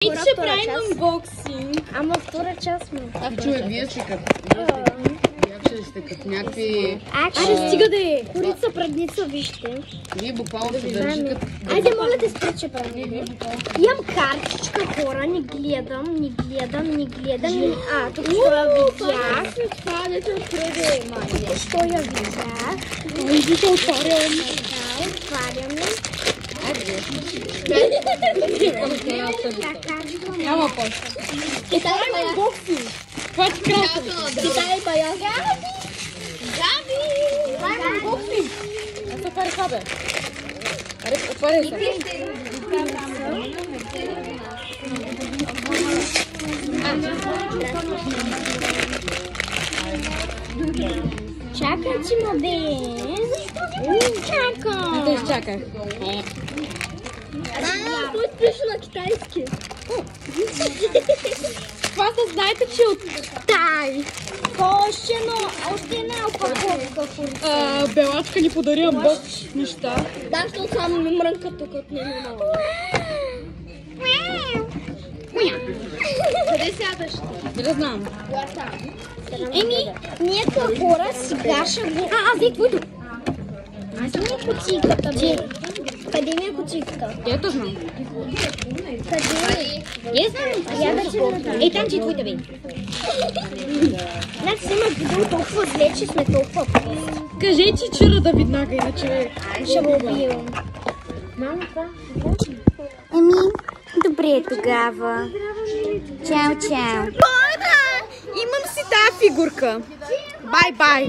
И ще правим унбоксинг. Ама втора част сме. Чуе, вие ще сте като някакви... Стига да е. Курица, предница, вижте. Вие буквално се държи като... Айде, моля те, спрече правим. Имам картичка, хора, не гледам. Тук що я видях. Това дето преди мания. Що я видях. Виждите, отварям. Отваряме. Няма после. Китай унбоксинг. Това е красиво. Китай бая. Габи! Правим унбоксинг. Аз отваря хабе. Отваря се. Чакай, че бе. Защо не чакам? Те изчаках. Той пише на китайски. Това да знаете, че от Тай! Още една опаковка. Белачка ни подари унбокс неща. Да, защото само ми мрънка тук от него много. Къде сядаш? Не да знам. Ние като хора сега ще го... Взе твоето! Аз ми е кутийката, бе. Къде ми е кутийката? Ето знам. Къде е? Я знам. Я да че Там че е твоите бе. Значи си има видео толкова зле, че сме толкова прости. Кажете чирата веднага, иначе... Ще го убивам. Добре тогава. Чао, чао. Имам си тази фигурка. Бай-бай.